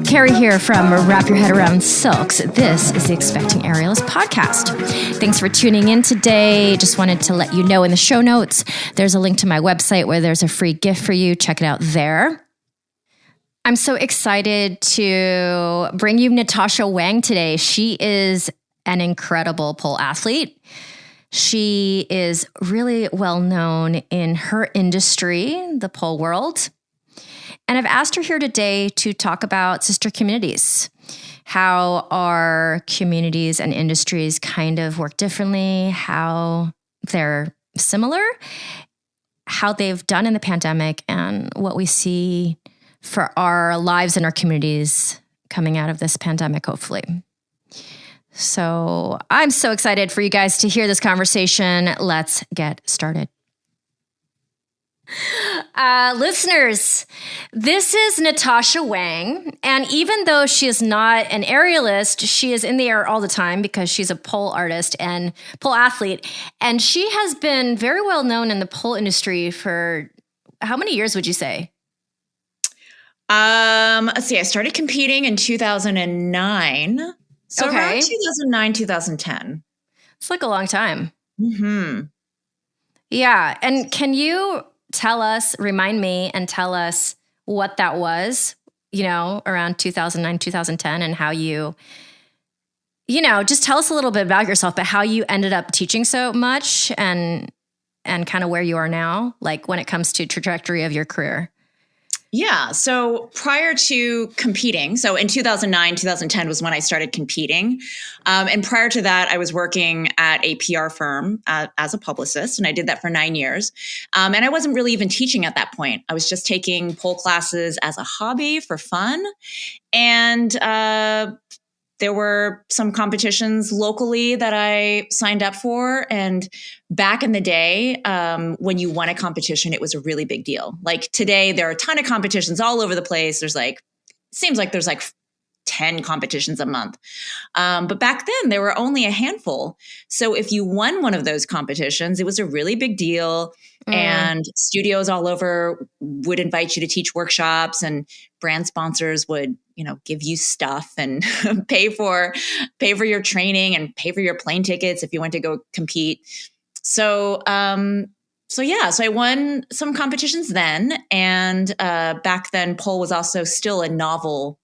Carrie here from Wrap Your Head Around Silks. This is the Expecting Aerialist podcast. Thanks for tuning in today. Just wanted to let you know in the show notes, there's a link to my website where there's a free gift for you. Check it out there. I'm so excited to bring you Natasha Wang today. She is an incredible pole athlete. She is really well known in her industry, the pole world. And I've asked her here today to talk about sister communities, how our communities and industries kind of work differently, how they're similar, how they've done in the pandemic, and what we see for our lives and our communities coming out of this pandemic, hopefully. So I'm so excited for you guys to hear this conversation. Let's get started. Listeners, this is Natasha Wang, and even though she is not an aerialist, she is in the air all the time because she's a pole artist and pole athlete, and she has been very well known in the pole industry for how many years would you say? Let's see, I started competing in 2009, so around 2009, 2010. It's like a long time. Mm-hmm. Yeah, and can you remind me and tell us what that was, around 2009, 2010, and how just tell us a little bit about yourself, but how you ended up teaching so much and kind of where you are now, like when it comes to trajectory of your career. Yeah. So prior to competing, so in 2009, 2010 was when I started competing. And prior to that, I was working at a PR firm as a publicist, and I did that for 9 years. And I wasn't really even teaching at that point. I was just taking pole classes as a hobby for fun. And there were some competitions locally that I signed up for. And back in the day, when you won a competition, it was a really big deal. Like today, there are a ton of competitions all over the place. Seems like there's 10 competitions a month. But back then, there were only a handful. So if you won one of those competitions, it was a really big deal. And studios all over would invite you to teach workshops, and brand sponsors would, give you stuff and pay for your training and pay for your plane tickets if you went to go compete. So I won some competitions then. And back then, pole was also still a novel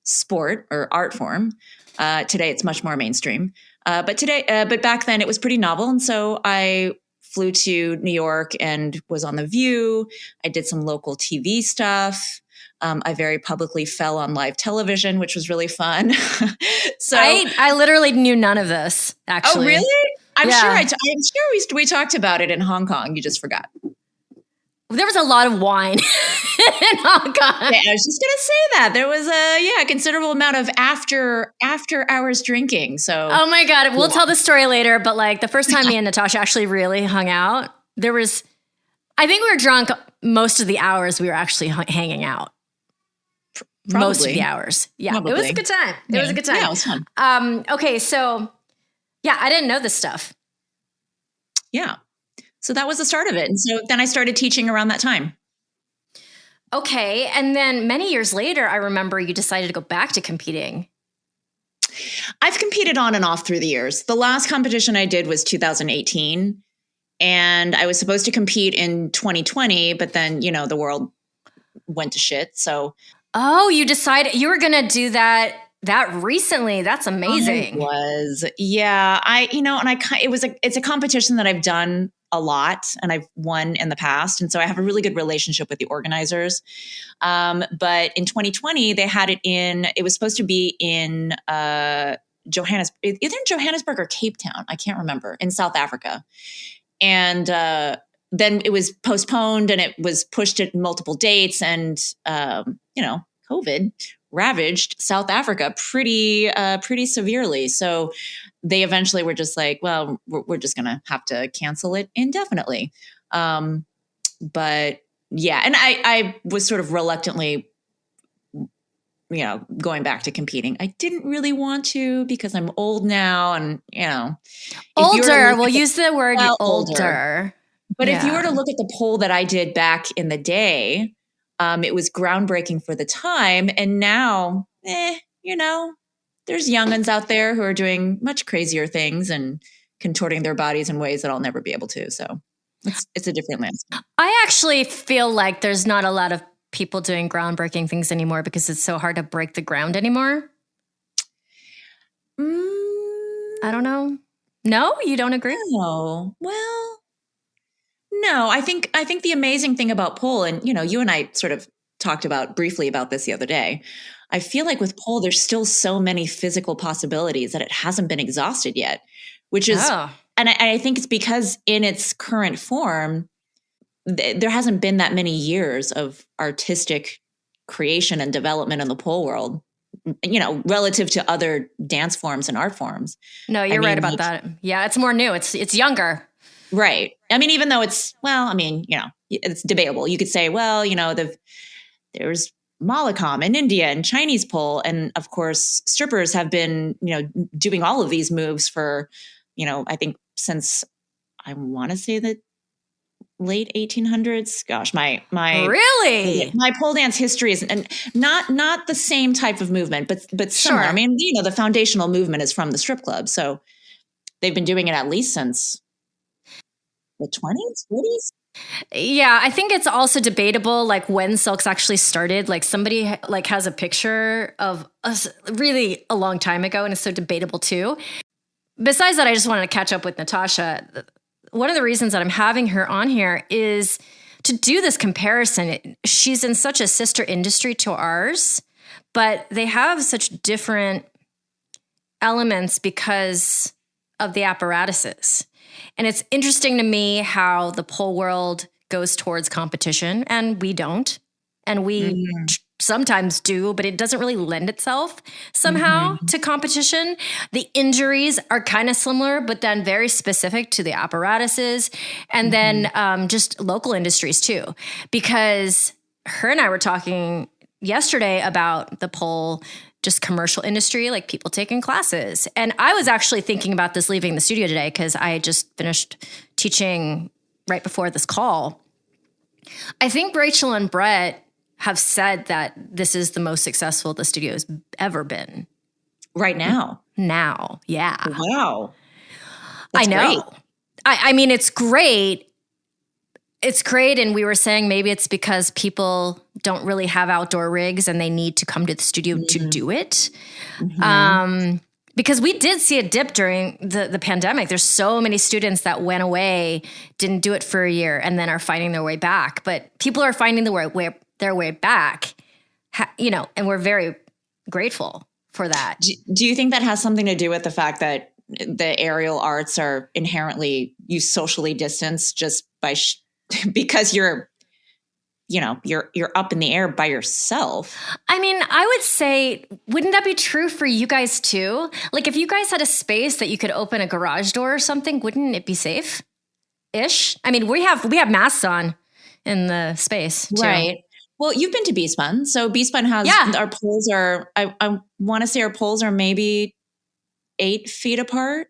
sport or art form. Today, it's much more mainstream. But back then, it was pretty novel. And so I flew to New York and was on The View. I did some local TV stuff. I very publicly fell on live television, which was really fun. So I literally knew none of this, actually. Oh, really? I'm sure we talked about it in Hong Kong. You just forgot. There was a lot of wine in Hong Kong. Yeah, I was just going to say that. There was a considerable amount of after hours drinking. So, oh my God, we'll tell the story later. But the first time me and Natasha actually really hung out, I think we were drunk most of the hours we were actually hanging out. Probably. Most of the hours. Yeah, Probably. It was a good time. It was a good time. Yeah, it was fun. Okay, so I didn't know this stuff. Yeah. So that was the start of it. And so then I started teaching around that time. Okay. And then many years later, I remember you decided to go back to competing. I've competed on and off through the years. The last competition I did was 2018. And I was supposed to compete in 2020, but then, the world went to shit. So. Oh, you decided you were going to do that recently. That's amazing. It was. Yeah. It's a competition that I've done a lot and I've won in the past. And so I have a really good relationship with the organizers. But in 2020, they had it was supposed to be in Johannesburg, either in Johannesburg or Cape Town. I can't remember, in South Africa. And then it was postponed and it was pushed at multiple dates. And, COVID ravaged South Africa pretty severely. So they eventually were just like, well, we're just going to have to cancel it indefinitely. But yeah, and I was sort of reluctantly, going back to competing. I didn't really want to because I'm old now and, older. We'll use the word older. But if you were to look at the pole that I did back in the day, it was groundbreaking for the time. And now, there's young'uns out there who are doing much crazier things and contorting their bodies in ways that I'll never be able to. So it's a different landscape. I actually feel like there's not a lot of people doing groundbreaking things anymore because it's so hard to break the ground anymore. I don't know. No, you don't agree? No. Well, no, I think the amazing thing about pole, and you and I sort of talked briefly about this the other day. I feel like with pole, there's still so many physical possibilities that it hasn't been exhausted yet, which is, and I think it's because in its current form, there hasn't been that many years of artistic creation and development in the pole world, relative to other dance forms and art forms. No, you're right about that. Yeah, it's more new. It's younger. Right. I mean, even though it's debatable. You could say, well, there's Mollicom in India and Chinese pole. And of course, strippers have been, doing all of these moves for, I think since I want to say the late 1800s. Gosh, my really my pole dance history is and not the same type of movement, but similar. Sure. I mean, the foundational movement is from the strip club. So they've been doing it at least since the 20s, 40s. Yeah, I think it's also debatable, like when silks actually started. Like somebody like has a picture of us really a long time ago, and it's so debatable too. Besides that, I just wanted to catch up with Natasha. One of the reasons that I'm having her on here is to do this comparison. She's in such a sister industry to ours, but they have such different elements because of the apparatuses. And it's interesting to me how the pole world goes towards competition, and we don't. And we sometimes do, but it doesn't really lend itself somehow to competition. The injuries are kind of similar, but then very specific to the apparatuses. And then just local industries too, because her and I were talking yesterday about the pole just commercial industry, like people taking classes. And I was actually thinking about this leaving the studio today because I just finished teaching right before this call. I think Rachel and Brett have said that this is the most successful the studio's ever been. Right now? Now, yeah. Wow. That's I know. Great. I mean, it's great. It's great. And we were saying maybe it's because people don't really have outdoor rigs and they need to come to the studio to do it. Because we did see a dip during the pandemic. There's so many students that went away, didn't do it for a year, and then are finding their way back. But people are finding their way back, and we're very grateful for that. Do you think that has something to do with the fact that the aerial arts are inherently socially distanced just by because you're up in the air by yourself? I mean, I would say, wouldn't that be true for you guys too? Like if you guys had a space that you could open a garage door or something, wouldn't it be safe-ish? I mean, we have masks on in the space too. Right. Well, you've been to B-Spun. So B-Spun has our poles are, I want to say our poles are maybe 8 feet apart.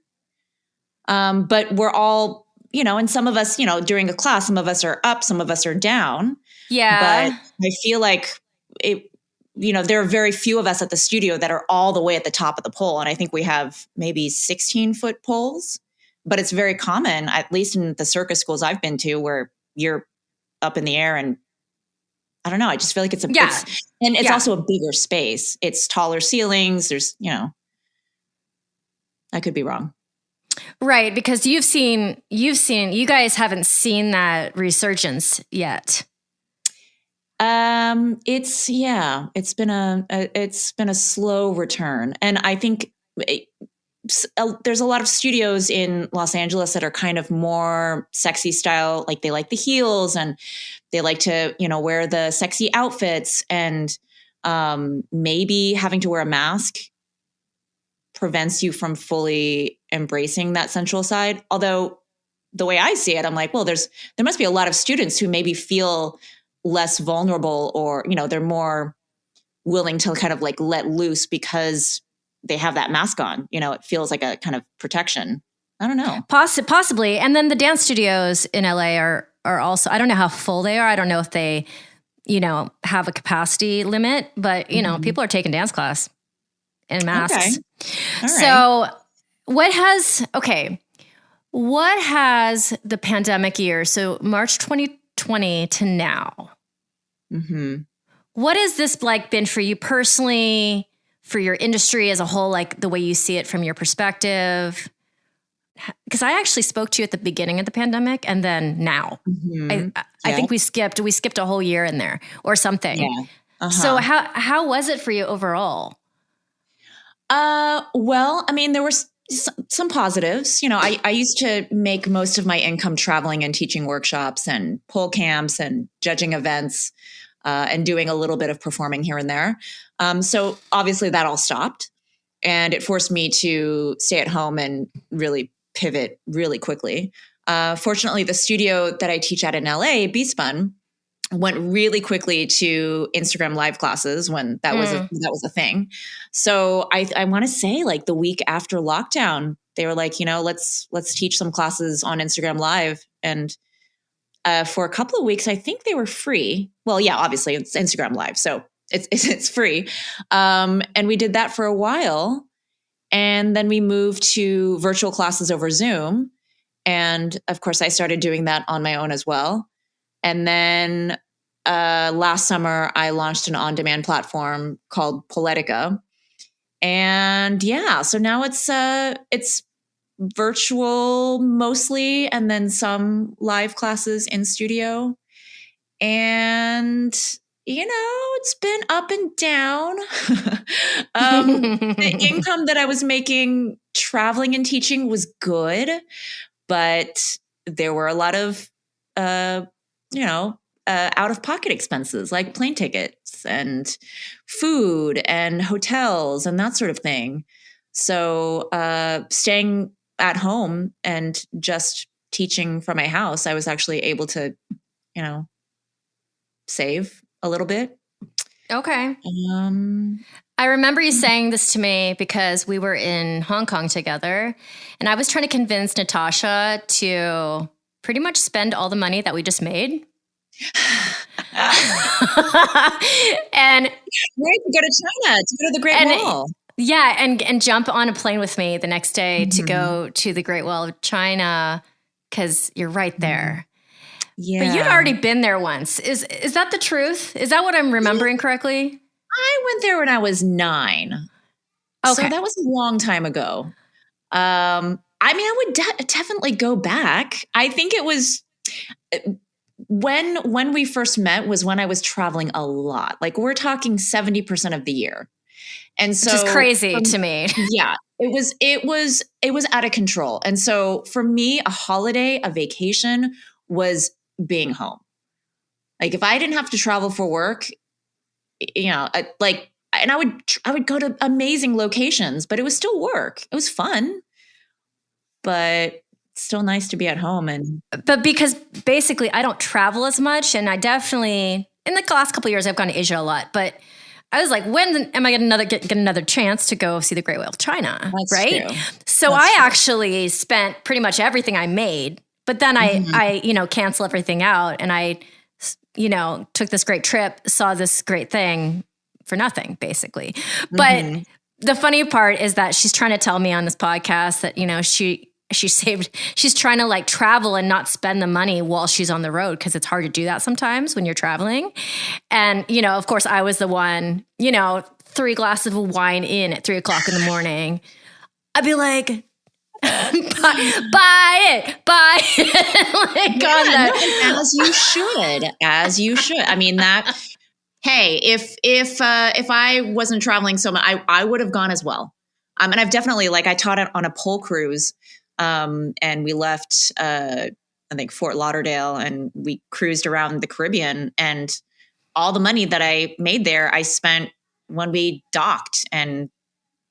But we're all, and some of us, during a class, some of us are up, some of us are down. Yeah. But I feel like there are very few of us at the studio that are all the way at the top of the pole. And I think we have maybe 16-foot poles, but it's very common, at least in the circus schools I've been to, where you're up in the air and I don't know. I just feel like it's also a bigger space. It's taller ceilings. There's, I could be wrong. Right. Because you guys haven't seen that resurgence yet. It's been a slow return. And I think there's a lot of studios in Los Angeles that are kind of more sexy style. Like they like the heels and they like to, wear the sexy outfits, and maybe having to wear a mask prevents you from fully embracing that sensual side. Although the way I see it, I'm like, well, there must be a lot of students who maybe feel less vulnerable, or, they're more willing to kind of like let loose because they have that mask on. It feels like a kind of protection. I don't know. Possibly. And then the dance studios in LA are also, I don't know how full they are. I don't know if they, have a capacity limit, but people are taking dance class in masks. Okay. All right. So what has the pandemic year, so March 2020 to now, what has this like been for you personally, for your industry as a whole, like the way you see it from your perspective? Because I actually spoke to you at the beginning of the pandemic and then now. I think we skipped a whole year in there or something. Yeah. So how was it for you overall? Well, I mean, there were some positives. I used to make most of my income traveling and teaching workshops and pole camps and judging events and doing a little bit of performing here and there. So obviously that all stopped, and it forced me to stay at home and really pivot really quickly. Fortunately, the studio that I teach at in LA, B-Spun, went really quickly to Instagram live classes when that was a thing. So I want to say like the week after lockdown, they were like, let's teach some classes on Instagram live. And for a couple of weeks, I think they were free. Well, yeah, obviously it's Instagram live, so it's free. And we did that for a while. And then we moved to virtual classes over Zoom. And of course, I started doing that on my own as well. And then last summer, I launched an on-demand platform called Poletica. And yeah, so now it's virtual mostly, and then some live classes in studio. And it's been up and down. The income that I was making traveling and teaching was good, but there were a lot of, out-of-pocket expenses like plane tickets and food and hotels and that sort of thing. So staying at home and just teaching from my house, I was actually able to, save a little bit. Okay. I remember you saying this to me because we were in Hong Kong together, and I was trying to convince Natasha to pretty much spend all the money that we just made. And right, to go to China, to go to the Great Wall. Yeah, and jump on a plane with me the next day to go to the Great Wall of China, because you're right there. Yeah. But you'd already been there once. Is that the truth? Is that what I'm remembering correctly? I went there when I was 9. Okay. So that was a long time ago. I would definitely go back. I think it was when we first met was when I was traveling a lot. Like we're talking 70% of the year. And so which is crazy to me. Yeah, it was out of control. And so for me, a holiday, a vacation was being home. Like if I didn't have to travel for work, and I would go to amazing locations, but it was still work. It was fun, but it's still nice to be at home. But because basically I don't travel as much, and I definitely in the last couple of years I've gone to Asia a lot, but I was like, when am I going to get another chance to go see the Great Wall of China? That's right? True. So I actually spent pretty much everything I made, but then I cancel everything out, and I, took this great trip, saw this great thing for nothing, basically. But the funny part is that she's trying to tell me on this podcast that, she's trying to like travel and not spend the money while she's on the road, because it's hard to do that sometimes when you're traveling. And, of course I was the one, 3 glasses of wine in at 3:00 in the morning. I'd be like, buy it. As you should. I mean hey, if I wasn't traveling so much, I would have gone as well. And I've definitely, I taught it on a pole cruise. And we left, I think Fort Lauderdale, and we cruised around the Caribbean, and all the money that I made there, I spent when we docked and,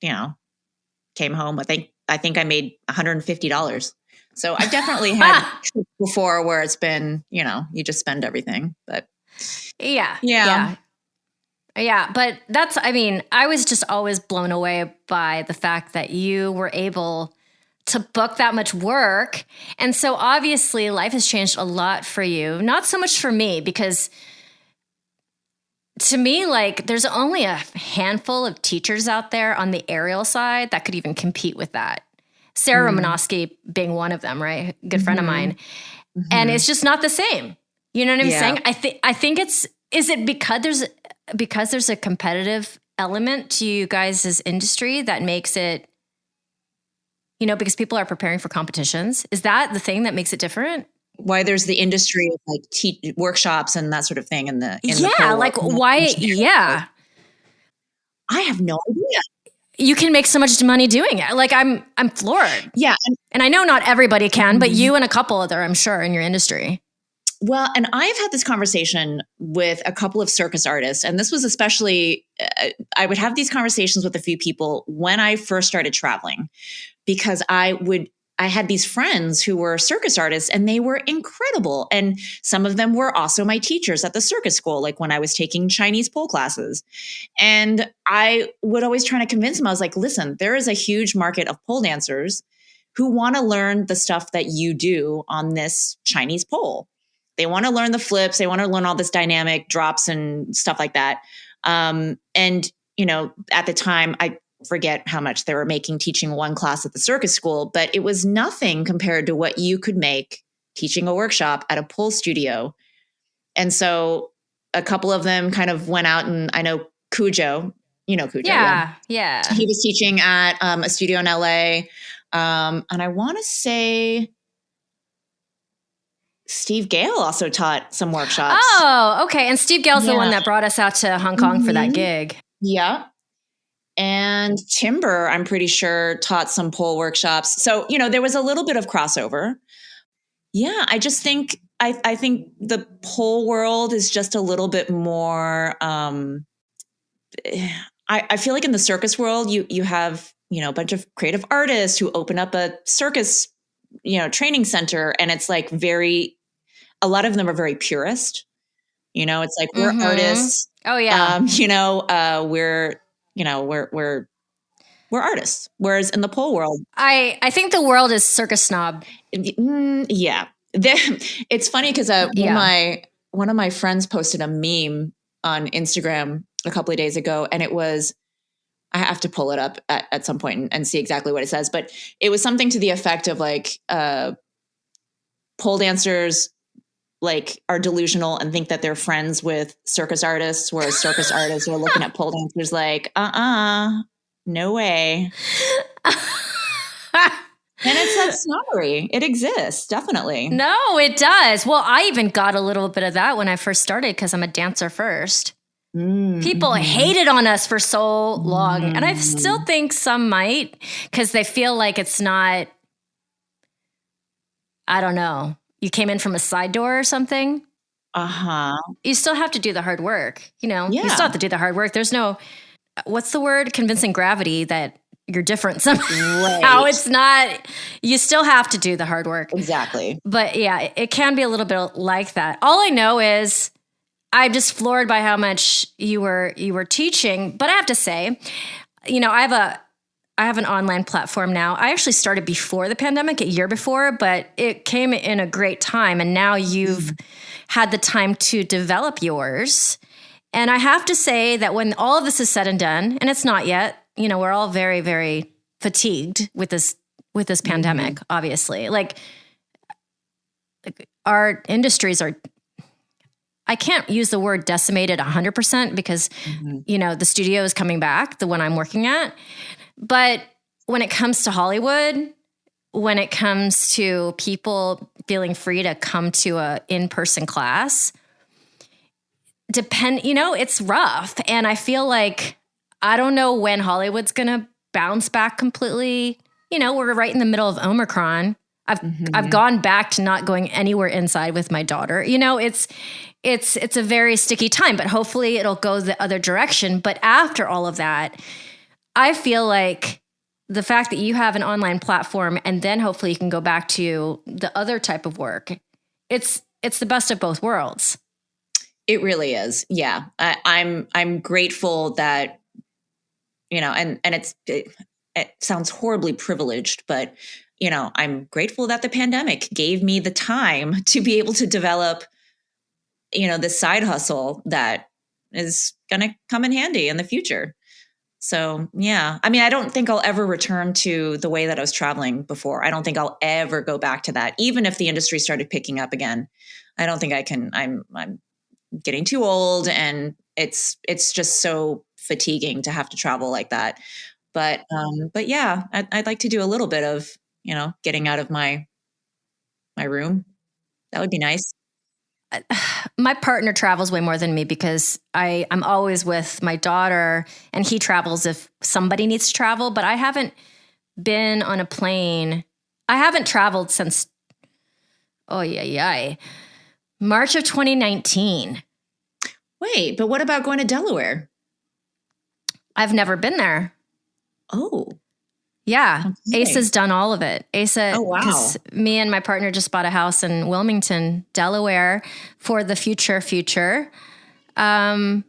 came home. I think I made $150. So I've definitely had trips before where it's been, you just spend everything, but yeah. But I was just always blown away by the fact that you were able to book that much work. And so obviously life has changed a lot for you. Not so much for me, because to me, like, there's only a handful of teachers out there on the aerial side that could even compete with that. Sarah Romanowski being one of them, right? Good friend of mine. And it's just not the same. You know what I'm saying? I think is it because there's a competitive element to you guys' industry that makes it, because people are preparing for competitions. Is that the thing that makes it different? Why there's the industry of like workshops and that sort of thing in the why? Yeah, I have no idea. You can make so much money doing it. Like I'm floored. Yeah, and I know not everybody can, but you and a couple other, I'm sure, in your industry. Well, and I've had this conversation with a couple of circus artists, and this was especially, I would have these conversations with a few people when I first started traveling, because I had these friends who were circus artists and they were incredible. And some of them were also my teachers at the circus school, like when I was taking Chinese pole classes. And I would always try to convince them, I was like, listen, there is a huge market of pole dancers who want to learn the stuff that you do on this Chinese pole. They want to learn the flips. They want to learn all this dynamic drops and stuff like that. And, at the time, I forget how much they were making teaching one class at the circus school, but it was nothing compared to what you could make teaching a workshop at a pole studio. And so a couple of them kind of went out, and I know Cujo, Cujo. Yeah. He was teaching at a studio in LA. And I want to say Steve Gale also taught some workshops. Oh, okay. And Steve Gale's the one that brought us out to Hong Kong for that gig. Yeah. And Timber, I'm pretty sure, taught some pole workshops. So, there was a little bit of crossover. Yeah, I just think, I think the pole world is just a little bit more, I feel like in the circus world, you have, a bunch of creative artists who open up a circus, training center. And it's like a lot of them are very purist. It's like, we're artists. Oh yeah. We're artists. Whereas in the pole world, I think the world is circus snob. Yeah. It's funny because one of my friends posted a meme on Instagram a couple of days ago, and it was, I have to pull it up at some point and see exactly what it says, but it was something to the effect of like, pole dancers like are delusional and think that they're friends with circus artists, whereas circus artists are looking at pole dancers like, no way. And it's that snobbery. It exists, definitely. No, it does. Well, I even got a little bit of that when I first started because I'm a dancer first. People hated on us for so long. And I still think some might, because they feel like it's not, I don't know, you came in from a side door or something. You still have to do the hard work. You still have to do the hard work. There's no, what's the word? Convincing gravity that you're different somehow. Right. It's not, you still have to do the hard work. Exactly. But yeah, it can be a little bit like that. All I know is I'm just floored by how much you were teaching. But I have to say, I have an online platform now. I actually started before the pandemic, a year before, but it came in a great time. And now you've had the time to develop yours. And I have to say that when all of this is said and done, and it's not yet, we're all very, very fatigued with this pandemic, obviously. Like our industries are, I can't use the word decimated 100% because, the studio is coming back, the one I'm working at. But when it comes to Hollywood, when it comes to people feeling free to come to a in-person class, it's rough. And I feel like, I don't know when Hollywood's going to bounce back completely. We're right in the middle of Omicron. I've gone back to not going anywhere inside with my daughter. It's a very sticky time, but hopefully it'll go the other direction. But after all of that, I feel like the fact that you have an online platform and then hopefully you can go back to the other type of work, it's the best of both worlds. It really is. Yeah. I'm grateful that, and it sounds horribly privileged, but I'm grateful that the pandemic gave me the time to be able to develop, this side hustle that is going to come in handy in the future. So, yeah, I mean, I don't think I'll ever return to the way that I was traveling before. I don't think I'll ever go back to that. Even if the industry started picking up again, I don't think I can. I'm getting too old, and it's just so fatiguing to have to travel like that. But yeah, I'd like to do a little bit of, getting out of my room. That would be nice. My partner travels way more than me because I'm always with my daughter, and he travels if somebody needs to travel, but I haven't been on a plane. I haven't traveled since, March of 2019. Wait, but what about going to Delaware? I've never been there. Oh, yeah. okay. Asa's done all of it. Asa, Oh, wow. because me and my partner just bought a house in Wilmington, Delaware for the future. No,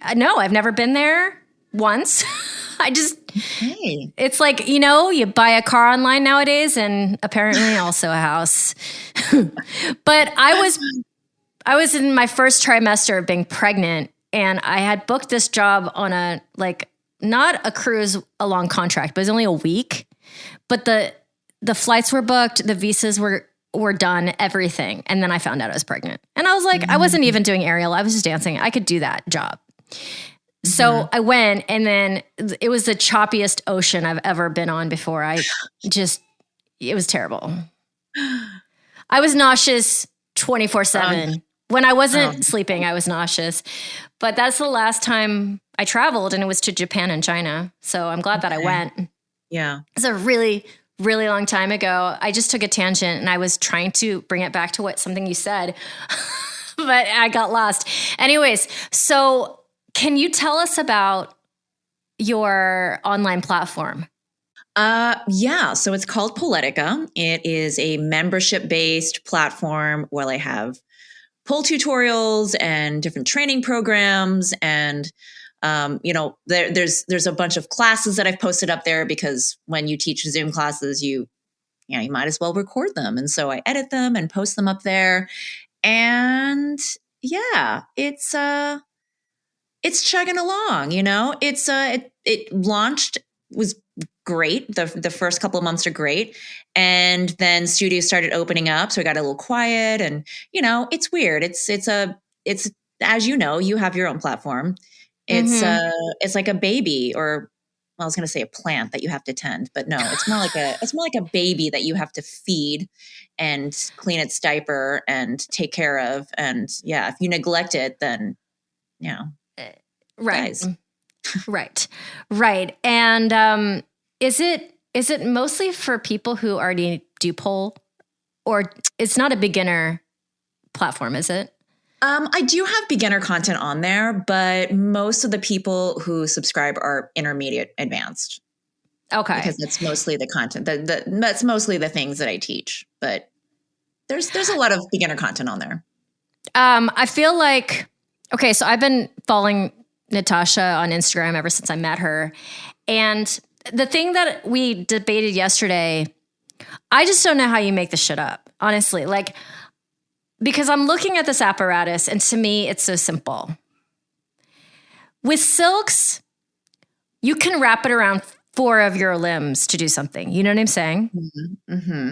I've never been there once. It's like, you buy a car online nowadays and apparently also a house. But I was in my first trimester of being pregnant, and I had booked this job on not a cruise, a long contract, but it was only a week. But the flights were booked, the visas were done, everything. And then I found out I was pregnant. And I was like, I wasn't even doing aerial. I was just dancing. I could do that job. Mm-hmm. So I went, and then it was the choppiest ocean I've ever been on before. It was terrible. I was nauseous 24/7. When I wasn't sleeping, I was nauseous. But that's the last time I traveled, and it was to Japan and China. So I'm glad that I went. Yeah. It's a really, really long time ago. I just took a tangent, and I was trying to bring it back to something you said, but I got lost. Anyways, so can you tell us about your online platform? Yeah. So it's called Poletica. It is a membership-based platform where I have pole tutorials and different training programs, and there's a bunch of classes that I've posted up there, because when you teach Zoom classes, you might as well record them, and so I edit them and post them up there. And yeah, it's chugging along. It launched, was great. The first couple of months are great. And then studios started opening up. So I got a little quiet, and, it's weird. It's as you have your own platform. It's like a baby, or I was going to say a plant that you have to tend, but no, it's more like a baby that you have to feed and clean its diaper and take care of. And yeah, if you neglect it, then, right. dies. Right. And is it mostly for people who already do pole, or it's not a beginner platform, is it? I do have beginner content on there, but most of the people who subscribe are intermediate advanced. Okay. Because that's mostly the content. That's mostly the things that I teach, but there's a lot of beginner content on there. I feel like, okay, so I've been following Natasha on Instagram ever since I met her. And the thing that we debated yesterday, I just don't know how you make this shit up, honestly. Because I'm looking at this apparatus, and to me, it's so simple. With silks, you can wrap it around 4 of your limbs to do something. You know what I'm saying? Mm-hmm. Mm-hmm.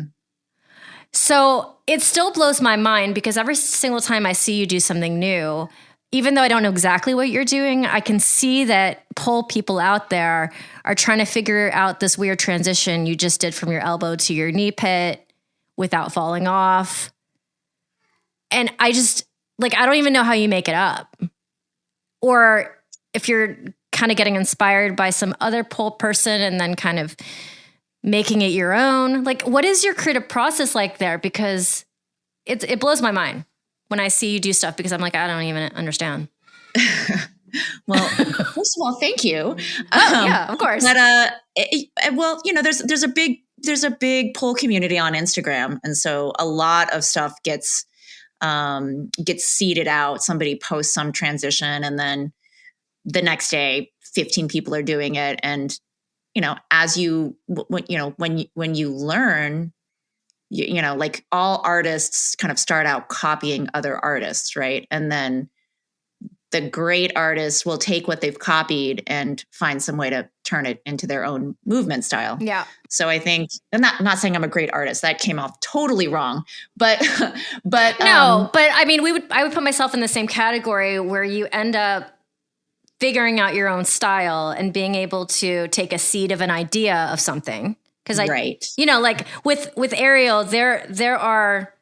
So it still blows my mind, because every single time I see you do something new, even though I don't know exactly what you're doing, I can see that pole people out there are trying to figure out this weird transition you just did from your elbow to your knee pit without falling off. And I just, I don't even know how you make it up. Or if you're kind of getting inspired by some other pole person and then kind of making it your own. What is your creative process like there? Because it blows my mind when I see you do stuff, because I'm like, I don't even understand. Well, first of all, thank you. Yeah, of course. But there's a big pole community on Instagram, and so a lot of stuff gets seeded out. Somebody posts some transition, and then the next day 15 people are doing it, and as when you learn, like all artists kind of start out copying other artists, right? And then the great artists will take what they've copied and find some way to turn it into their own movement style. Yeah. So I think, I'm not saying I'm a great artist. That came off totally wrong, but no, but I mean, I would put myself in the same category where you end up figuring out your own style and being able to take a seed of an idea of something. Cause right. Like with Ariel, there are,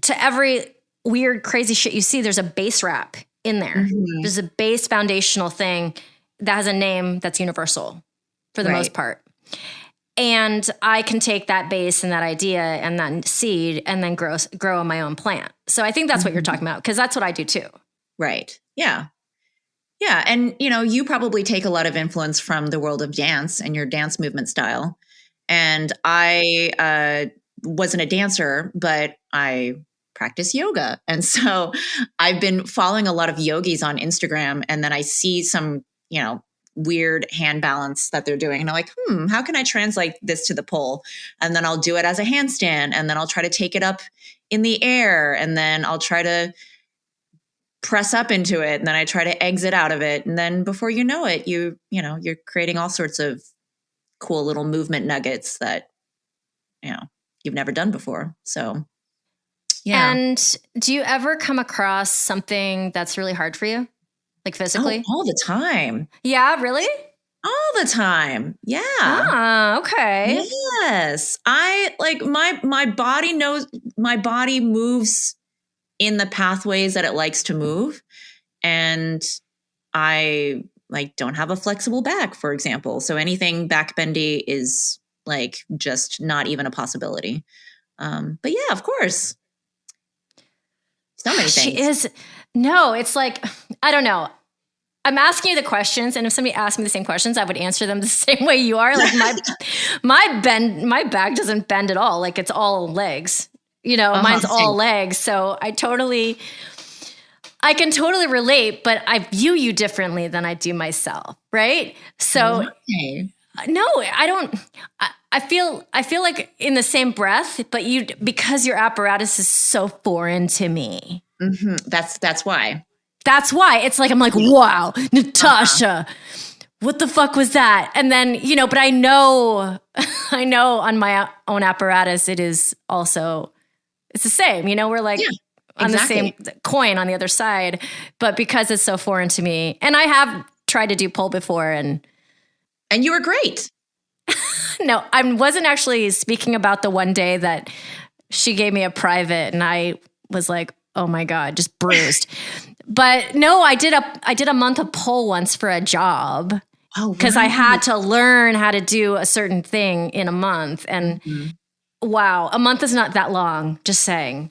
to every weird, crazy shit you see, there's a base rap in there. Mm-hmm. There's a base foundational thing that has a name that's universal for the most part. And I can take that base and that idea and that seed and then grow my own plant. So I think that's what you're talking about, because that's what I do too. Right. Yeah. Yeah. And, you probably take a lot of influence from the world of dance and your dance movement style. And I wasn't a dancer, but I practice yoga. And so I've been following a lot of yogis on Instagram, and then I see some, weird hand balance that they're doing. And I'm like, how can I translate this to the pole? And then I'll do it as a handstand, and then I'll try to take it up in the air, and then I'll try to press up into it, and then I try to exit out of it. And then before you know it, you're creating all sorts of cool little movement nuggets that, you've never done before. So yeah. And do you ever come across something that's really hard for you? Like physically? Oh, all the time. Yeah, really? All the time. Yeah. Ah, okay. Yes. I like my body moves in the pathways that it likes to move. And I don't have a flexible back, for example. So anything back bendy is just not even a possibility. But yeah, of course. So many things. No, it's I don't know. I'm asking you the questions, and if somebody asked me the same questions, I would answer them the same way you are. Like my back doesn't bend at all. Like it's all legs. Mine's all legs. So I can totally relate, but I view you differently than I do myself, right? So no, I don't. I feel like in the same breath, but because your apparatus is so foreign to me. Mm-hmm. That's why. That's why it's I'm like, wow, Natasha, what the fuck was that? And then, but I know on my own apparatus, it is also, it's the same, we're on the same coin on the other side, but because it's so foreign to me, and I have tried to do pole before and you were great. No, I wasn't actually speaking about the one day that she gave me a private and I was like, oh my God, just bruised. But no, I did a month of pole once for a job because I had to learn how to do a certain thing in a month. And wow, a month is not that long, just saying.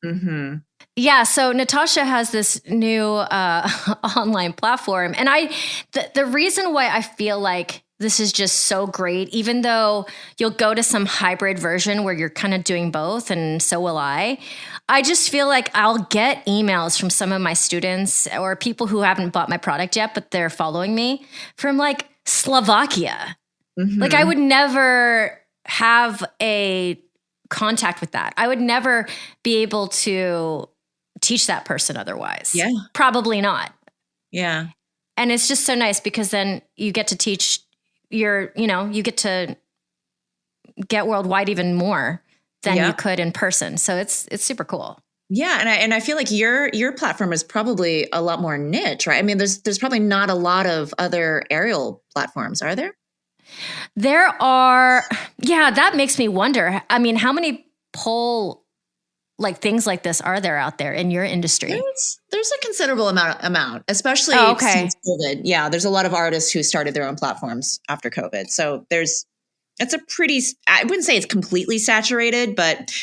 Mm-hmm. Yeah, so Natasha has this new online platform. And the reason why I feel like this is just so great, even though you'll go to some hybrid version where you're kind of doing both, and so will I just feel like I'll get emails from some of my students or people who haven't bought my product yet, but they're following me from Slovakia. Mm-hmm. I would never have a contact with that. I would never be able to teach that person otherwise. Yeah. Probably not. Yeah. And it's just so nice because then you get to teach you get to get worldwide even more than you could in person. So it's super cool. Yeah. And I feel like your platform is probably a lot more niche, right? I mean, there's probably not a lot of other aerial platforms, are there? There are. Yeah. That makes me wonder. I mean, how many pole things like this are there out there in your industry? There's a considerable amount, especially since COVID. Yeah, there's a lot of artists who started their own platforms after COVID. So it's a pretty, I wouldn't say it's completely saturated,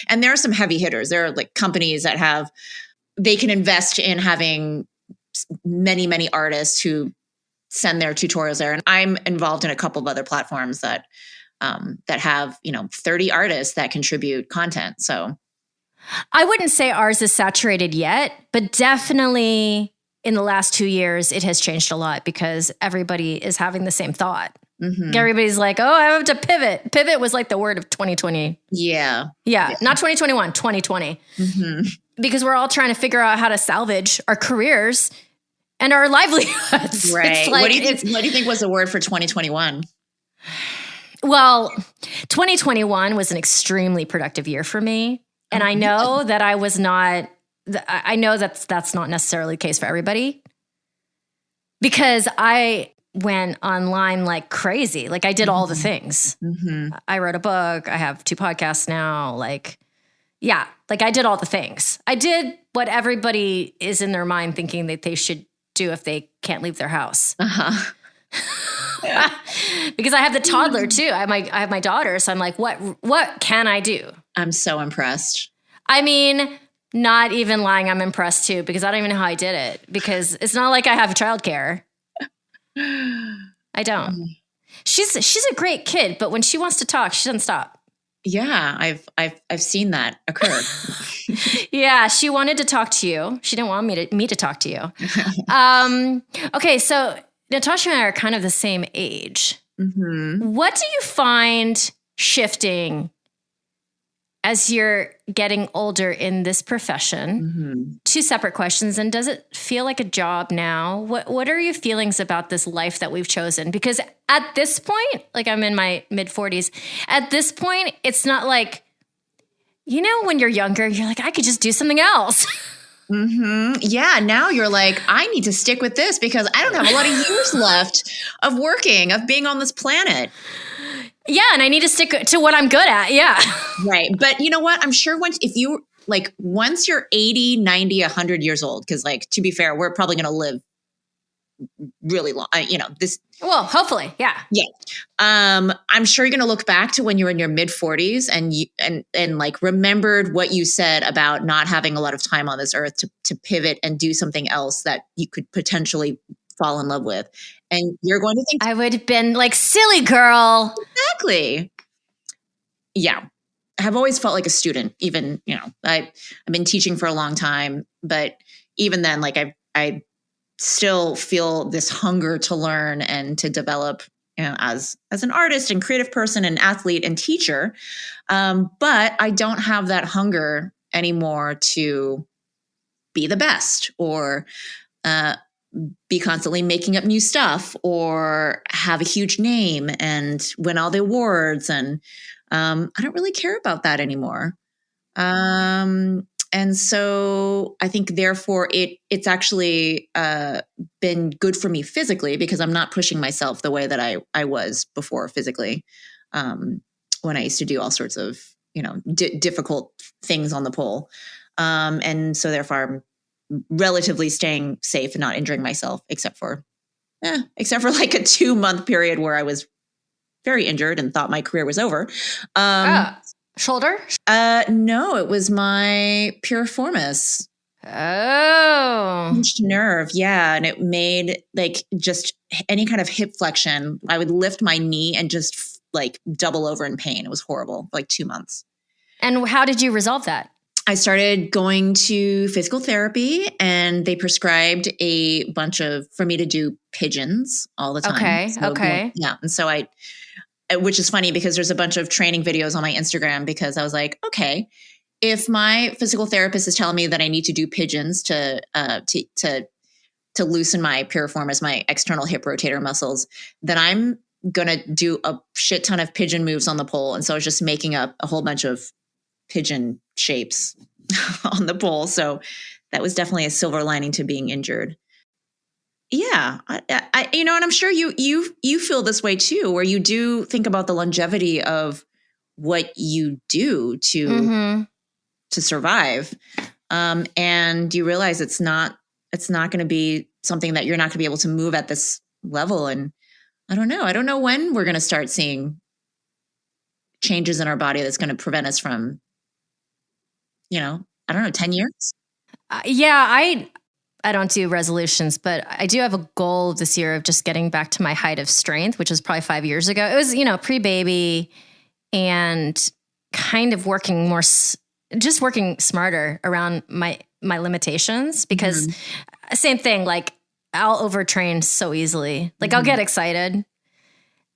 and there are some heavy hitters. There are companies that they can invest in having many, many artists who send their tutorials there. And I'm involved in a couple of other platforms that have, 30 artists that contribute content. So I wouldn't say ours is saturated yet, but definitely in the last 2 years, it has changed a lot because everybody is having the same thought. Everybody's like, oh, I have to pivot. Pivot was like the word of 2020. Yeah. Yeah. Not 2021, 2020. Because we're all trying to figure out how to salvage our careers and our livelihoods. Right. It's like, what do you think was the word for 2021? Well, 2021 was an extremely productive year for me. And I know that I was not, I know that's not necessarily the case for everybody, because I went online like crazy. Like I did all the things. I wrote a book. I have 2 podcasts now. Like, yeah, like I did all the things. I did what everybody is in their mind thinking that they should do if they can't leave their house. Because I have the toddler too. I have my daughter. So I'm like, what can I do? I'm so impressed. I mean, not even lying. I'm impressed too, because I don't even know how I did it, because it's not like I have childcare. I don't. She's a great kid, but when she wants to talk, she doesn't stop. Yeah, I've seen that occur. Yeah, she wanted to talk to you. She didn't want me to talk to you. Okay, so Natasha and I are kind of the same age. What do you find shifting as you're getting older in this profession? 2 separate questions. And does it feel like a job now? What are your feelings about this life that we've chosen? Because at this point, like I'm in my mid-40s, at this point, it's not like, you know, when you're younger, you're like, I could just do something else. Yeah, now you're like, I need to stick with this because I don't have a lot of years left of working, of being on this planet. Yeah, and I need to stick to what I'm good at. Yeah. Right. But you know what? I'm sure once you're 80, 90, 100 years old, because like, to be fair, we're probably going to live really long, Well, hopefully. Yeah. Yeah. I'm sure you're going to look back to when you were in your mid 40s and like remembered what you said about not having a lot of time on this earth to pivot and do something else that you could potentially fall in love with. And you're going to think, I would have been like, silly girl. Exactly. Yeah. I have always felt like a student, even, I've been teaching for a long time, but even then, like I still feel this hunger to learn and to develop, as an artist and creative person and athlete and teacher. But I don't have that hunger anymore to be the best or, be constantly making up new stuff or have a huge name and win all the awards. And I don't really care about that anymore. And so I think therefore it's actually been good for me physically, because I'm not pushing myself the way that I was before physically, when I used to do all sorts of, difficult things on the pole. And so therefore I'm relatively staying safe and not injuring myself, except for like a 2-month period where I was very injured and thought my career was over. Shoulder? No, it was my piriformis. Oh. Pinched nerve. Yeah. And it made like just any kind of hip flexion. I would lift my knee and just like double over in pain. It was horrible, like 2 months. And how did you resolve that? I started going to physical therapy, and they prescribed a bunch for me to do pigeons all the time. Okay. Yeah. And so which is funny because there's a bunch of training videos on my Instagram, because I was like, okay, if my physical therapist is telling me that I need to do pigeons to loosen my piriformis, my external hip rotator muscles, then I'm going to do a shit ton of pigeon moves on the pole. And so I was just making up a whole bunch of pigeon shapes on the pole. So that was definitely a silver lining to being injured. Yeah. I and I'm sure you feel this way too, where you do think about the longevity of what you do to survive. And you realize it's not going to be something that you're not going to be able to move at this level. And I don't know when we're going to start seeing changes in our body that's going to prevent us from, 10 years. Yeah, I don't do resolutions, but I do have a goal this year of just getting back to my height of strength, which was probably 5 years ago. It was, pre-baby and kind of working smarter around my limitations, because same thing, like I'll overtrain so easily. Like I'll get excited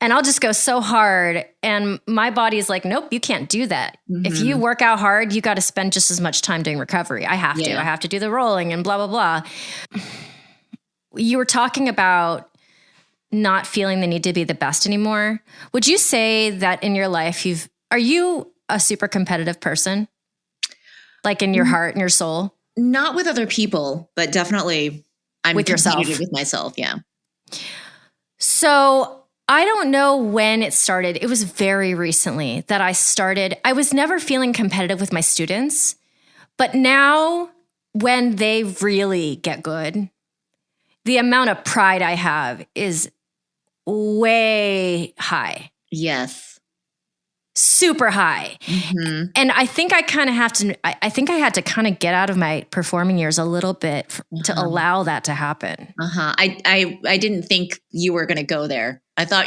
And I'll just go so hard. And my body's like, nope, you can't do that. If you work out hard, you got to spend just as much time doing recovery. I have to. I have to do the rolling and blah, blah, blah. You were talking about not feeling the need to be the best anymore. Would you say that in your life, are you a super competitive person? Like in your heart and your soul? Not with other people, but definitely I'm with yourself. With myself. Yeah. So I don't know when it started. It was very recently that I was never feeling competitive with my students, but now when they really get good, the amount of pride I have is way high. Yes. Super high. And I think I kind of I think I had to kind of get out of my performing years a little bit to allow that to happen. I didn't think you were going to go there. I thought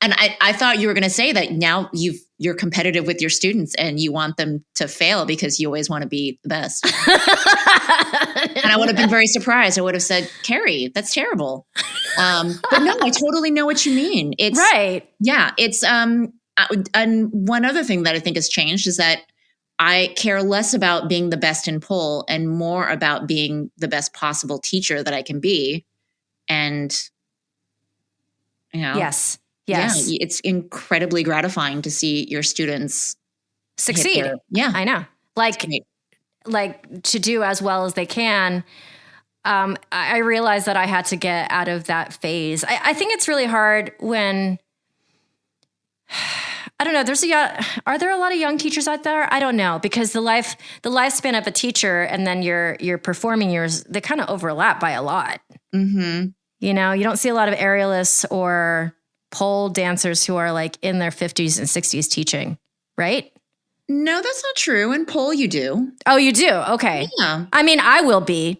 I thought you were going to say that now you're competitive with your students and you want them to fail because you always want to be the best. And I would have been very surprised. I would have said, Carrie, that's terrible. But no, I totally know what you mean. It's right. Yeah. It's, and one other thing that I think has changed is that I care less about being the best in pole and more about being the best possible teacher that I can be. And, yes. Yeah, it's incredibly gratifying to see your students succeed. I know. Like to do as well as they can. I realized that I had to get out of that phase. I think it's really hard when, I don't know. Are there a lot of young teachers out there? I don't know, because the lifespan of a teacher and then your performing years, they kind of overlap by a lot. You don't see a lot of aerialists or pole dancers who are like in their 50s and 60s teaching, right? No, that's not true. In pole, you do. Oh, you do? Okay. Yeah. I mean, I will be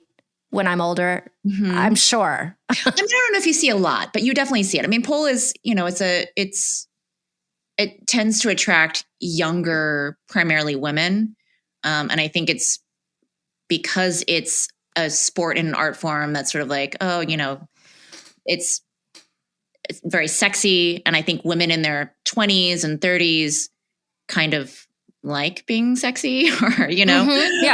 when I'm older. I'm sure. I don't know if you see a lot, but you definitely see it. I mean, pole is, it tends to attract younger, primarily women. And I think it's because it's a sport and an art form that's sort of like, it's very sexy. And I think women in their 20s and 30s kind of like being sexy or, Yeah.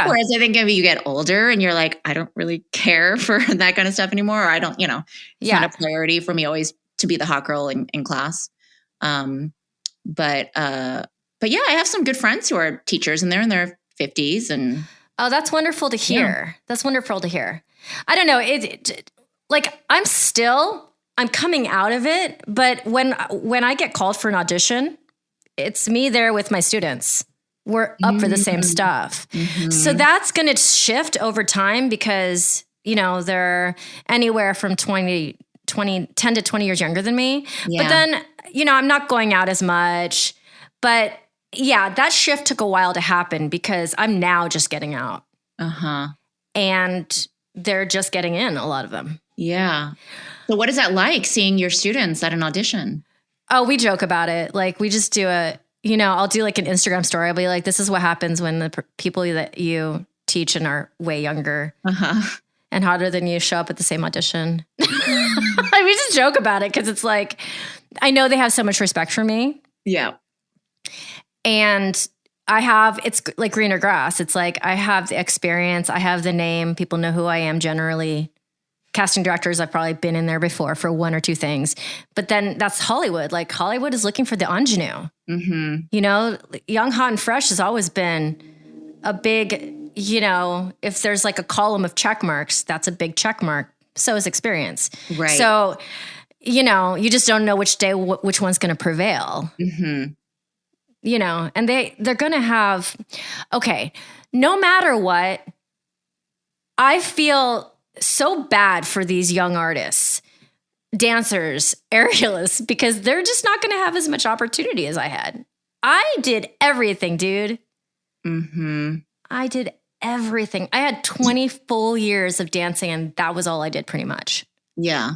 Whereas I think if you get older and you're like, I don't really care for that kind of stuff anymore. Or I don't, it's not a priority for me always to be the hot girl in class. But yeah, I have some good friends who are teachers and they're in their 50s and. Oh, that's wonderful to hear. Yeah. That's wonderful to hear. I don't know. I'm coming out of it, but when I get called for an audition, it's me there with my students. We're up for the same stuff. So that's going to shift over time because, they're anywhere from 10 to 20 years younger than me. Yeah. But then, I'm not going out as much. But yeah, that shift took a while to happen because I'm now just getting out. And they're just getting in, a lot of them. Yeah. So what is that like, seeing your students at an audition? Oh, we joke about it. Like we just do I'll do like an Instagram story. I'll be like, this is what happens when the people that you teach and are way younger and hotter than you show up at the same audition. We just joke about it because it's like, I know they have so much respect for me. Yeah. And it's like greener grass. It's like, I have the experience. I have the name. People know who I am generally. Casting directors, I've probably been in there before for one or two things. But then that's Hollywood. Like Hollywood is looking for the ingenue. Young, hot, and fresh has always been a big, if there's like a column of check marks, that's a big check mark. So is experience. Right. So, you just don't know which day, which one's going to prevail. And they're going to have, no matter what, I feel so bad for these young artists, dancers, aerialists, because they're just not going to have as much opportunity as I had. I did everything, dude. I did everything. I had 20 full years of dancing and that was all I did pretty much. Yeah.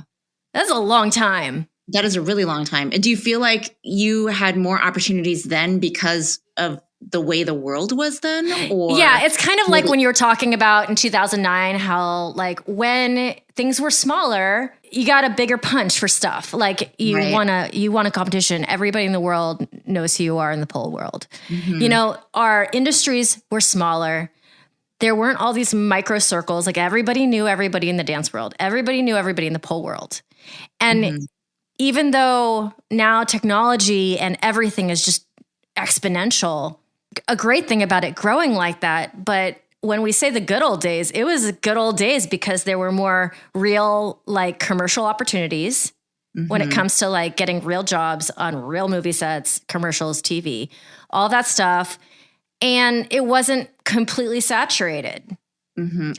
That's a long time. That is a really long time. And do you feel like you had more opportunities then because of the way the world was then? Or yeah, it's kind of like when you were talking about in 2009, how like when things were smaller, you got a bigger punch for stuff. Like you want a competition. Everybody in the world knows who you are in the pole world. Mm-hmm. You know, our industries were smaller. There weren't all these micro circles. Like everybody knew everybody in the dance world. Everybody knew everybody in the pole world. And even though now technology and everything is just exponential, a great thing about it growing like that. But when we say the good old days, it was good old days because there were more real like commercial opportunities when it comes to like getting real jobs on real movie sets, commercials, TV, all that stuff. And it wasn't completely saturated. Mm-hmm.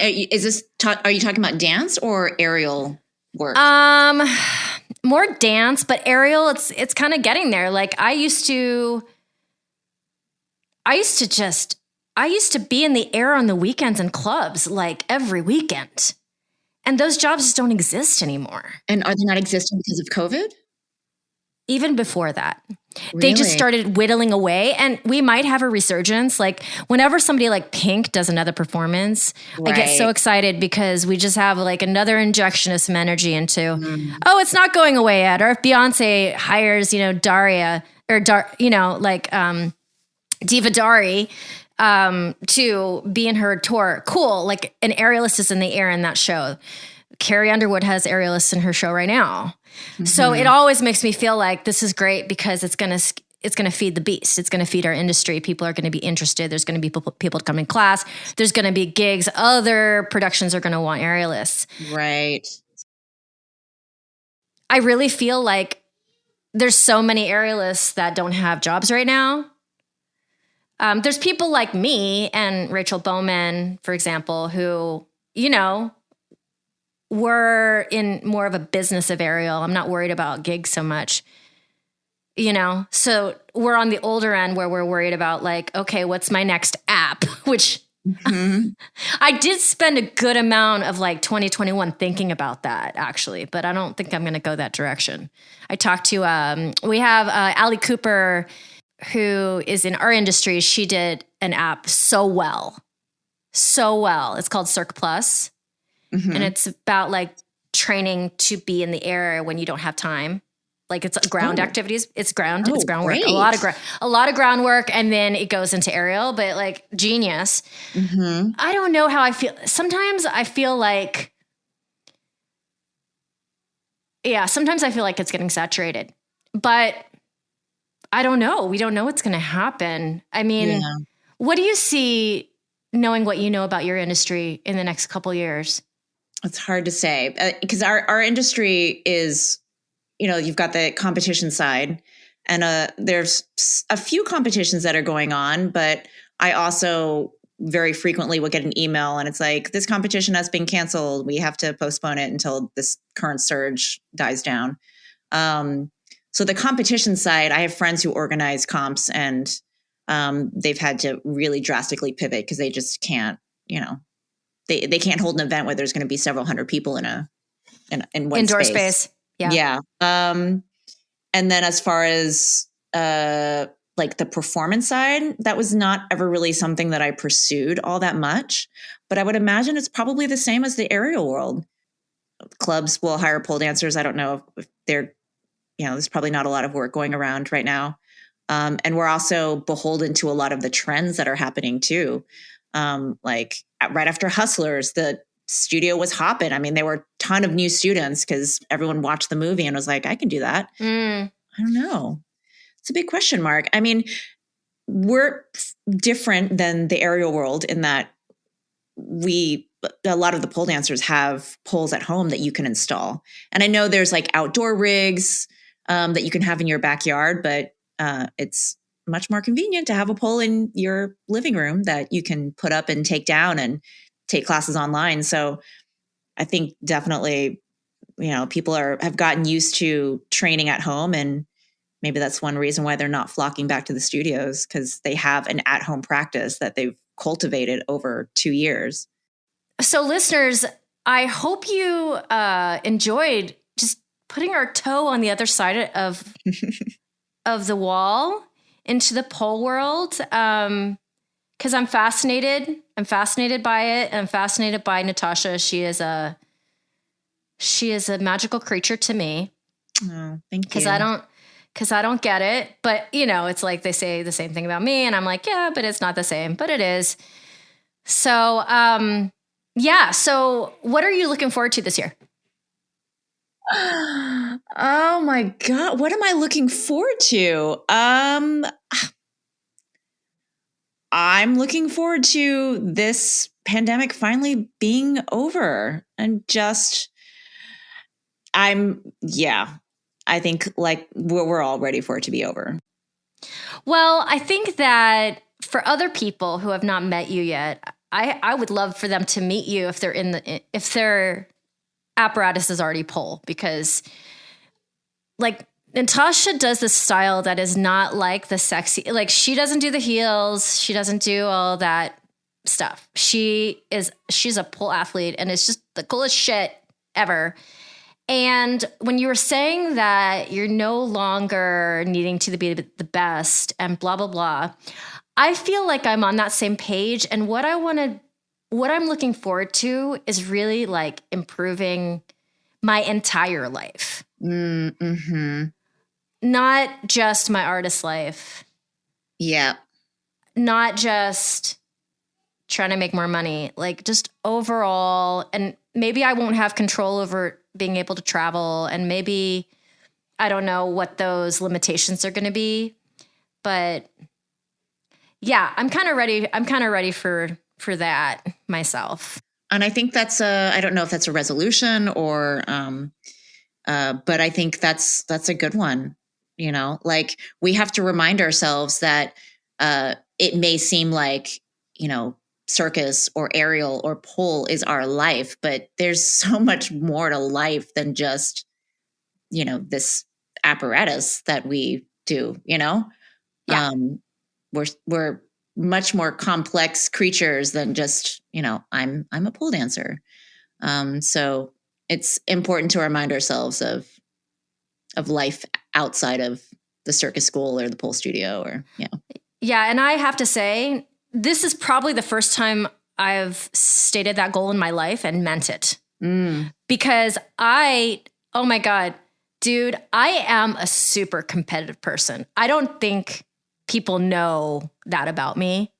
Are you talking about dance or aerial work? More dance, but aerial, it's kind of getting there. Like I used to be in the air on the weekends in clubs, like every weekend. And those jobs just don't exist anymore. And are they not existing because of COVID? Even before that. Really? They just started whittling away, and we might have a resurgence. Like whenever somebody like Pink does another performance, I get so excited because we just have like another injection of some energy into, oh, it's not going away yet. Or if Beyonce hires, Daria or Diva Dari to be in her tour, cool. Like an aerialist is in the air in that show. Carrie Underwood has aerialists in her show right now. So it always makes me feel like this is great because it's going to feed the beast. It's going to feed our industry. People are going to be interested. There's going to be people to come in class. There's going to be gigs. Other productions are going to want aerialists. Right. I really feel like there's so many aerialists that don't have jobs right now. There's people like me and Rachel Bowman, for example, who, we're in more of a business of aerial. I'm not worried about gigs so much, so we're on the older end where we're worried about like, okay, what's my next app? Which I did spend a good amount of like 2021 thinking about that actually, but I don't think I'm going to go that direction. I talked to, we have Allie Cooper, who is in our industry. She did an app so well. It's called Cirque Plus. And it's about like training to be in the air when you don't have time. Like it's ground activities. It's groundwork. Great. A lot of groundwork, and then it goes into aerial. But like genius. I don't know how I feel. Sometimes I feel like, it's getting saturated. But I don't know. We don't know what's going to happen. I mean, what do you see, knowing what you know about your industry, in the next couple years? It's hard to say because our industry is, you've got the competition side, and there's a few competitions that are going on, but I also very frequently will get an email and it's like, this competition has been canceled. We have to postpone it until this current surge dies down. So the competition side, I have friends who organize comps, and they've had to really drastically pivot because they just can't, they can't hold an event where there's going to be several hundred people in one indoor space. Yeah. And then as far as like the performance side, that was not ever really something that I pursued all that much, but I would imagine it's probably the same as the aerial world. Clubs will hire pole dancers. I don't know if they're, there's probably not a lot of work going around right now. And we're also beholden to a lot of the trends that are happening too. Like right after Hustlers, the studio was hopping. I mean, there were a ton of new students because everyone watched the movie and was like, I can do that. I don't know. It's a big question mark. I mean, we're different than the aerial world in that a lot of the pole dancers have poles at home that you can install. And I know there's like outdoor rigs that you can have in your backyard, but it's much more convenient to have a pole in your living room that you can put up and take down and take classes online. So I think definitely, people have gotten used to training at home, and maybe that's one reason why they're not flocking back to the studios, because they have an at-home practice that they've cultivated over 2 years. So listeners, I hope you enjoyed just putting our toe on the other side of the wall into the pole world, because I'm fascinated. I'm fascinated by it. I'm fascinated by Natasha. She's She is a magical creature to me. Oh, thank you. Because I don't get it. But, it's like they say the same thing about me. And I'm like, yeah, but it's not the same. But it is. So, yeah. So what are you looking forward to this year? Oh my God. What am I looking forward to? I'm looking forward to this pandemic finally being over and I think like we're all ready for it to be over. Well, I think that for other people who have not met you yet, I would love for them to meet you if their apparatus is already pulled, because like Natasha does this style that is not like the sexy, like she doesn't do the heels. She doesn't do all that stuff. She's a pole athlete and it's just the coolest shit ever. And when you were saying that you're no longer needing to be the best and blah, blah, blah, I feel like I'm on that same page. And what I'm looking forward to is really like improving my entire life. Mm-hmm. Not just my artist life. Yeah. Not just trying to make more money, like just overall. And maybe I won't have control over being able to travel, and maybe I don't know what those limitations are going to be, but yeah, I'm kind of ready for that myself. And I think I don't know if that's a resolution or, but I think that's a good one. Like we have to remind ourselves that, it may seem like, circus or aerial or pole is our life, but there's so much more to life than just, this apparatus that we do, Yeah. We're much more complex creatures than just, I'm a pole dancer. So it's important to remind ourselves of life outside of the circus school or the pole studio or, Yeah. And I have to say, this is probably the first time I've stated that goal in my life and meant it. Because oh my God, dude, I am a super competitive person. I don't think people know that about me,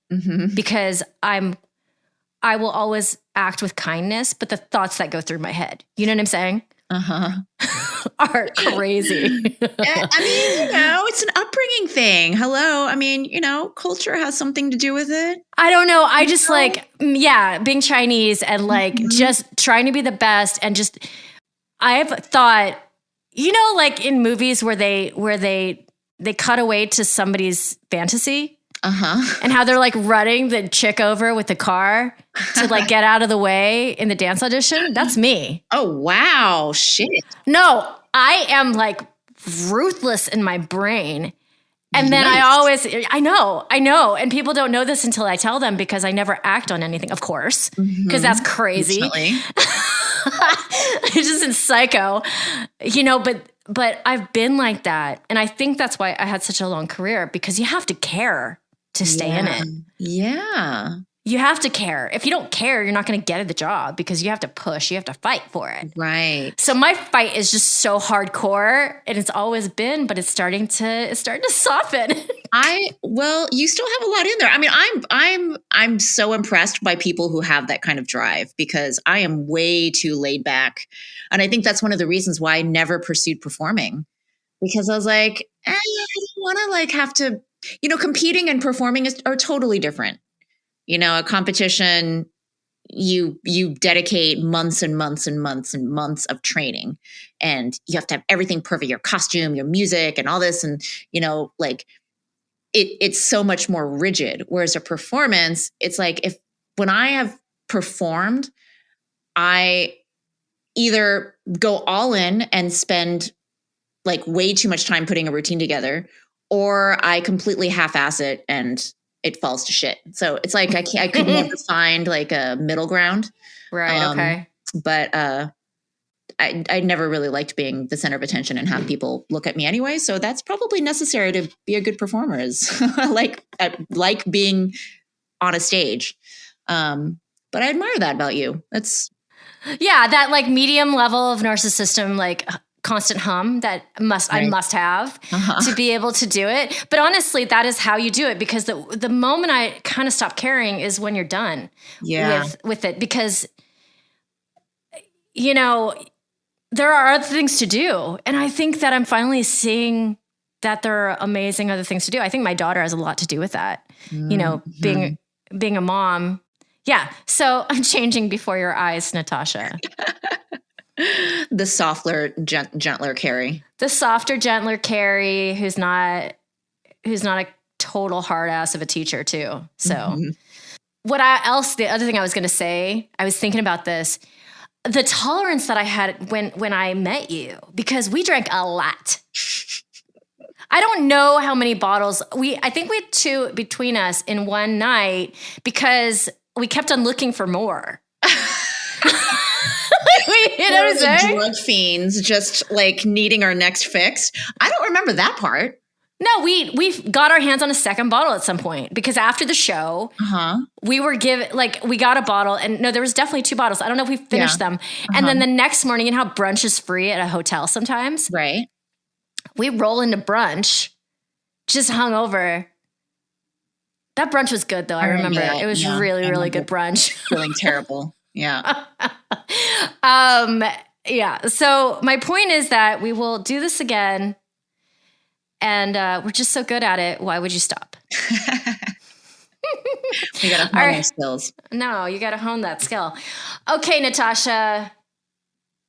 because I will always act with kindness, but the thoughts that go through my head, you know what I'm saying? Are crazy. I mean, it's an upbringing thing. Hello. I mean, culture has something to do with it. I don't know. I just being Chinese and like just trying to be the best. And just, I've thought, like in movies where they cut away to somebody's fantasy. And how they're like running the chick over with the car to like get out of the way in the dance audition. That's me. Oh, wow. Shit. No, I am like ruthless in my brain. And then I know. And people don't know this until I tell them, because I never act on anything, of course, because that's crazy. It's just in psycho, but I've been like that. And I think that's why I had such a long career, because you have to care to stay in it. Yeah. You have to care. If you don't care, you're not going to get the job, because you have to push, you have to fight for it. Right. So my fight is just so hardcore, and it's always been, but it's starting to soften. You still have a lot in there. I mean, I'm so impressed by people who have that kind of drive, because I am way too laid back. And I think that's one of the reasons why I never pursued performing, because I was like, I don't want to like have to, competing and performing are totally different. A competition, you dedicate months and months and months and months of training, and you have to have everything perfect, your costume, your music and all this. And, like it's so much more rigid. Whereas a performance, it's like when I have performed, I either go all in and spend like way too much time putting a routine together, or I completely half-ass it and it falls to shit. So it's like I could never find like a middle ground. Right. Okay. But I never really liked being the center of attention and have people look at me anyway. So that's probably necessary to be a good performer, is like being on a stage. But I admire that about you. Yeah, that like medium level of narcissism, like constant hum that I must have to be able to do it. But honestly, that is how you do it, because the moment I kind of stop caring is when you're done with it, because there are other things to do. And I think that I'm finally seeing that there are amazing other things to do. I think my daughter has a lot to do with that, being a mom. Yeah. So I'm changing before your eyes, Natasha. The softer, gentler Carrie. The softer, gentler Carrie, who's not a total hard ass of a teacher too. So the other thing I was going to say, I was thinking about this, the tolerance that I had when I met you, because we drank a lot. I don't know how many bottles I think we had 2 between us in one night, because we kept on looking for more. You know what I'm saying? Drug fiends, just like needing our next fix. I don't remember that part. No, we got our hands on a second bottle at some point, because after the show, we were we got a bottle, and no, there was definitely 2 bottles. I don't know if we finished them. And then the next morning, you know how brunch is free at a hotel sometimes? Right. We roll into brunch, just hungover. That brunch was good though. I remember it was really, really good brunch. Feeling terrible. Yeah. Yeah. So my point is that we will do this again, and we're just so good at it. Why would you stop? We got to hone our skills. No, you got to hone that skill. Okay, Natasha,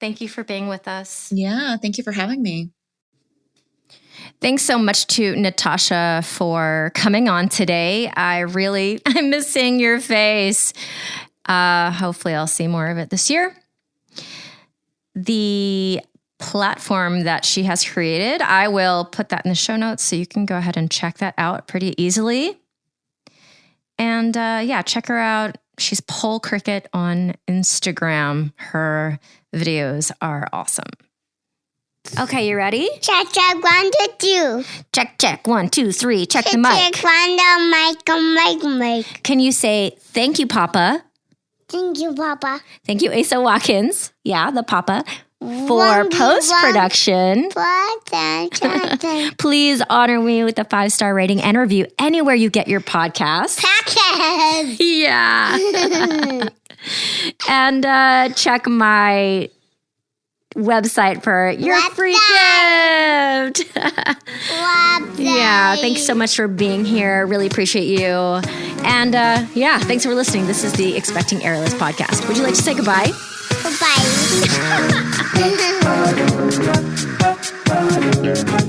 thank you for being with us. Yeah. Thank you for having me. Thanks so much to Natasha for coming on today. I'm missing your face. Hopefully I'll see more of it this year. The platform that she has created, I will put that in the show notes so you can go ahead and check that out pretty easily. And check her out. She's Pole Cricket on Instagram. Her videos are awesome. Okay, you ready? Check, 1, 2, 2. Check, 1, 2, 3. Check the mic. Check, 1, mic. Can you say, thank you, Papa? Thank you, Papa. Thank you, Asa Watkins. Yeah, the Papa. For post-production, please honor me with a 5-star rating and review anywhere you get your podcast. Yeah. And check my website for your free gift. Yeah, thanks so much for being here. Really appreciate you. And thanks for listening. This is the Expecting Aerialist podcast. Would you like to say goodbye? Goodbye.